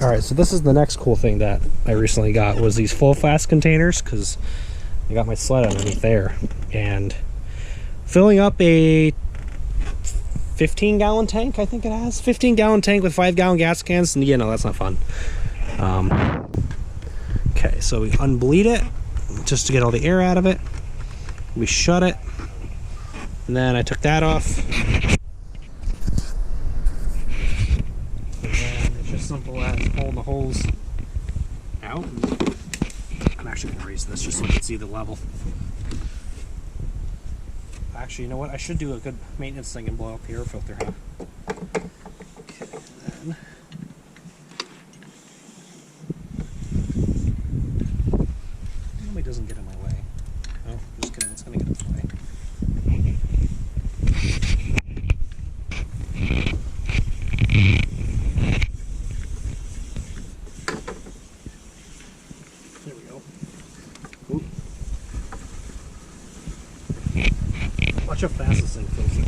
All right, so this is the next cool thing that I recently got was these full flask containers, because I got my sled underneath there, and filling up a 15-gallon tank, I think it has 15-gallon tank with 5-gallon gas cans, and no, that's not fun. Okay, so we unbleed it just to get all the air out of it. We shut it, and then I took that off. Simple as pulling the holes out. I'm actually going to raise this just so you can see the level. Actually, you know what? I should do a good maintenance thing and blow up the air filter, huh? Okay, then. Nobody doesn't get in my way. No, just kidding. It's going to get in my way. Watch how fast this thing fills it.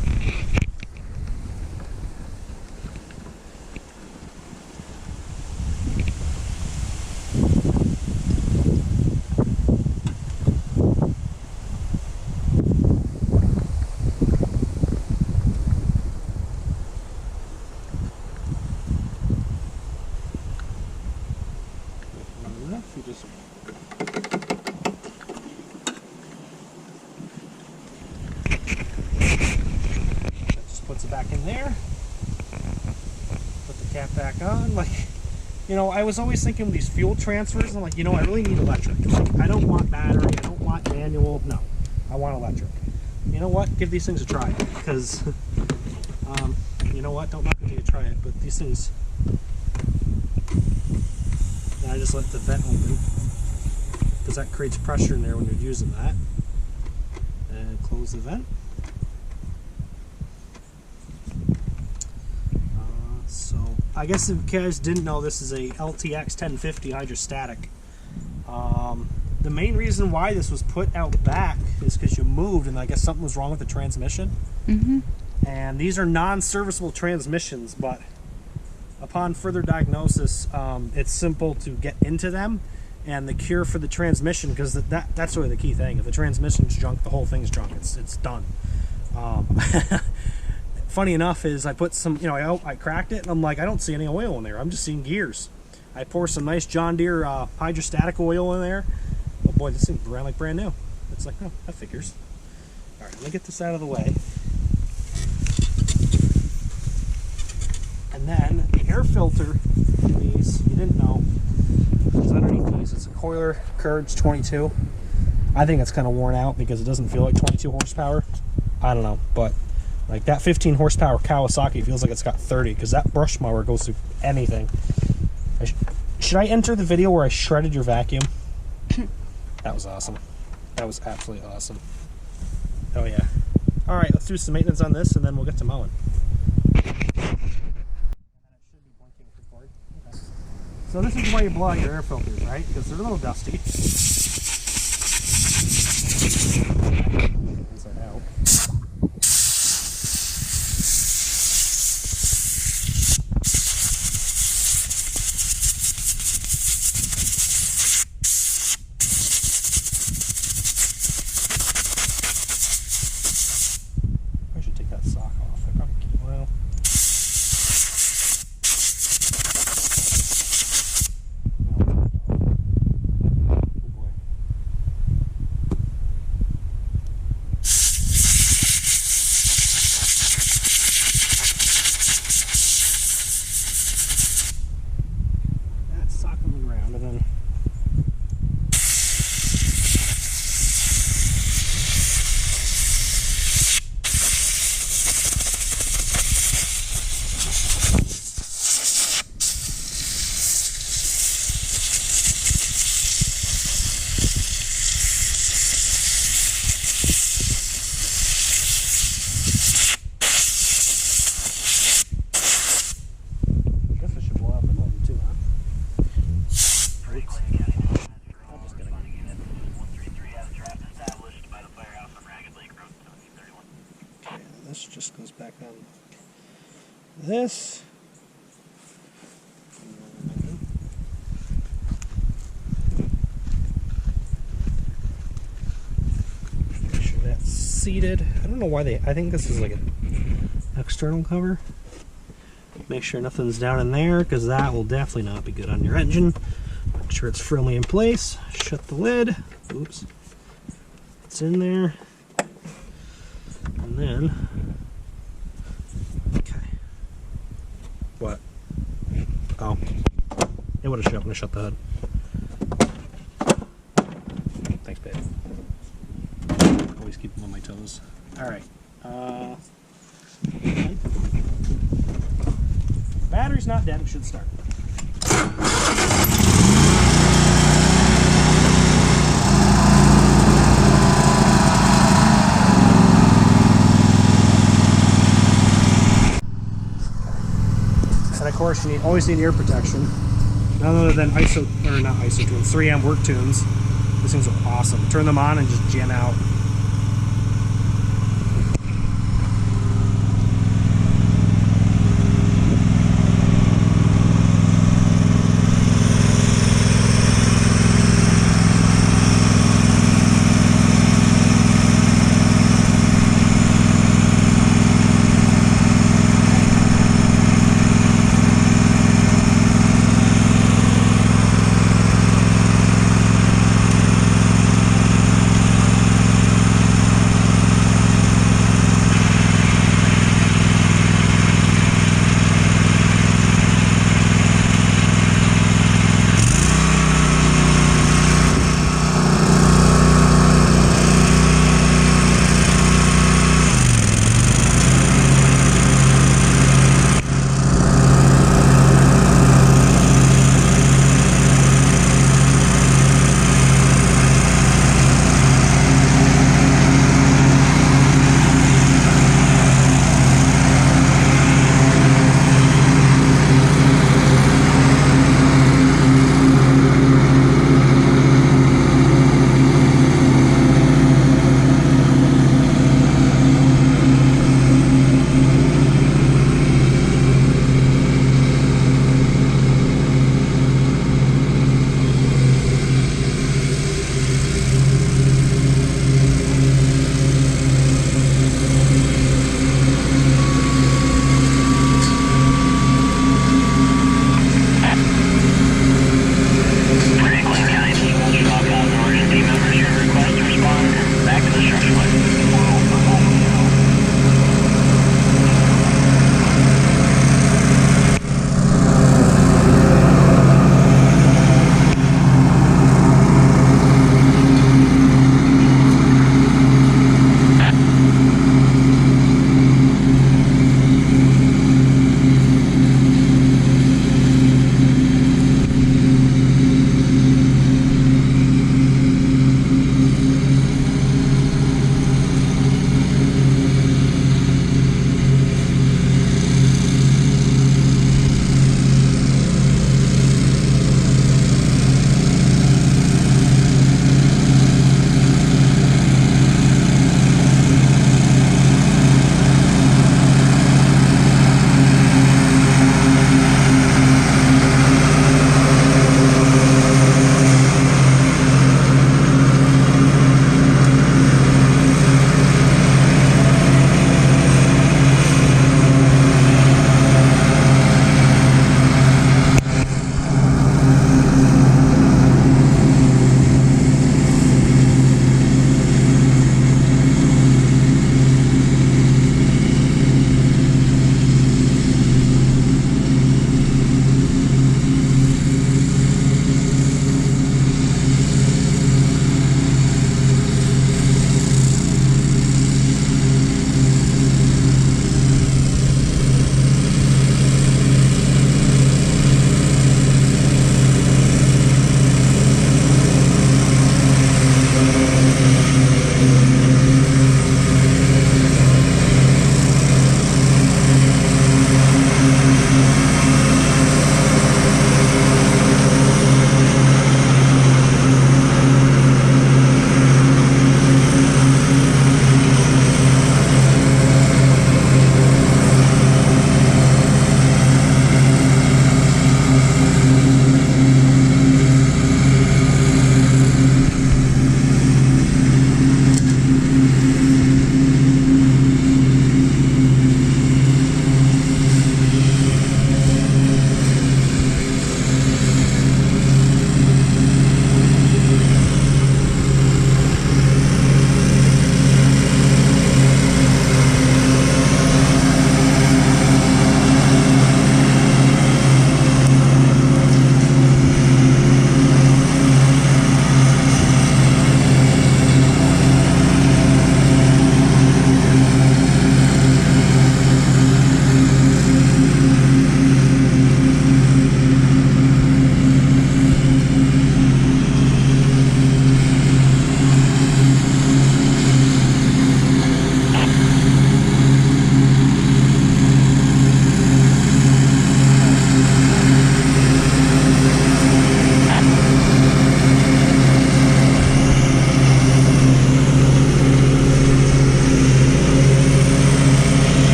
You just puts it back in there, put the cap back on. Like, you know, I was always thinking with these fuel transfers, I'm like, you know, I really need electric. Like, I don't want battery, I don't want manual, no, I want electric. You know what, give these things a try, because you know what, don't knock until you try it, but these things, then I just let the vent open, because that creates pressure in there when you're using that, and close the vent. So I guess if you guys didn't know, this is a LTX 1050 hydrostatic. The main reason why this was put out back is because you moved and I guess something was wrong with the transmission. And these are non-serviceable transmissions, but upon further diagnosis, it's simple to get into them, and the cure for the transmission, because that's really the key thing. If the transmission's junk, the whole thing's junk. It's done. Funny enough is I put some, you know, I cracked it and I'm like, I don't see any oil in there. I'm just seeing gears. I pour some nice John Deere hydrostatic oil in there. Oh boy, this thing ran like brand new. It's like, oh, that figures. All right, let me get this out of the way. And then the air filter, these, you didn't know, is underneath these. It's a Coiler Courage 22. I think it's kind of worn out because it doesn't feel like 22 horsepower. I don't know, but like that 15 horsepower Kawasaki feels like it's got 30, because that brush mower goes through anything. Should I enter the video where I shredded your vacuum? That was awesome. That was absolutely awesome. Oh yeah. All right, let's do some maintenance on this and then we'll get to mowing. So this is why you blow out your air filters, right? Because they're a little dusty. Inside out. I should take that sock off. I probably can't. Well. This just goes back on this. seated. I don't know why I think this is like an external cover. Make sure nothing's down in there, because that will definitely not be good on your engine. Make sure it's firmly in place. Shut the lid. Oops. It's in there. And then, okay. What? Oh. It would have shut when I shut the hood. Thanks, babe. Always keep them on my toes. Alright. Battery's not dead, it should start. And of course, you always need ear protection. None other than ISO, or not ISO tunes, 3M work tunes. These things are awesome. Turn them on and just jam out.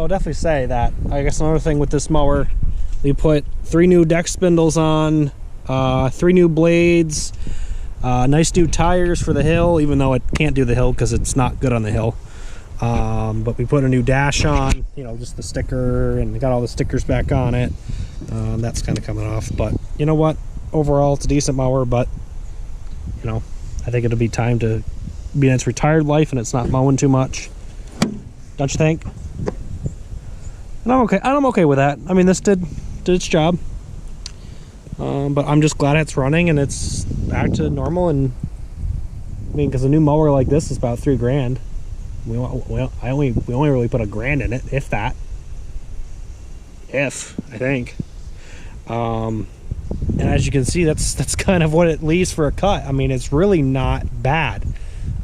I'll definitely say that. I guess another thing with this mower, we put 3 new deck spindles on, 3 new blades, nice new tires for the hill, even though it can't do the hill because it's not good on the hill. But we put a new dash on, you know, just the sticker, and got all the stickers back on it. That's kind of coming off, but you know what? Overall, it's a decent mower, but you know, I think it'll be time to be in its retired life and it's not mowing too much. Don't you think? And I'm okay. I'm okay with that. I mean, this did its job, but I'm just glad it's running and it's back to normal. And I mean, because a new mower like this is about $3 grand. We only really put $1,000 in it, if that. I think. And as you can see, that's kind of what it leaves for a cut. I mean, it's really not bad.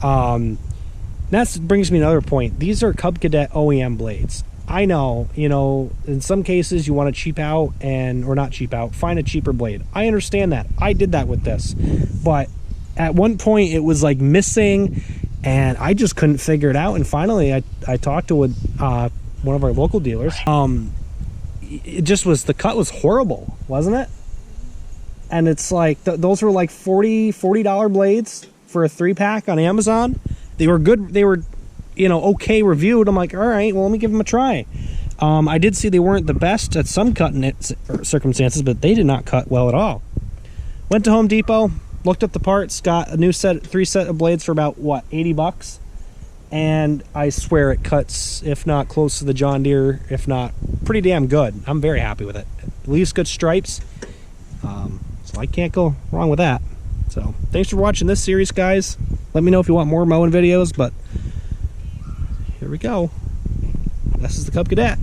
That brings me to another point. These are Cub Cadet OEM blades. I know, you know, in some cases you want to cheap out or not cheap out, find a cheaper blade. I understand that. I did that with this. But at one point it was like missing and I just couldn't figure it out. And finally I talked to one of our local dealers. It just was, the cut was horrible, wasn't it? And it's like, those were like $40 blades for a 3-pack on Amazon. They were good. They were, you know, okay reviewed. I'm like, all right, well, let me give them a try. I did see they weren't the best at some cutting circumstances, but they did not cut well at all. Went to Home Depot, looked up the parts, got a new 3 set of blades for about, what, 80 bucks? And I swear it cuts, if not close to the John Deere, if not pretty damn good. I'm very happy with it. It leaves good stripes. So I can't go wrong with that. So thanks for watching this series, guys. Let me know if you want more mowing videos, but here we go. This is the Cub Cadet.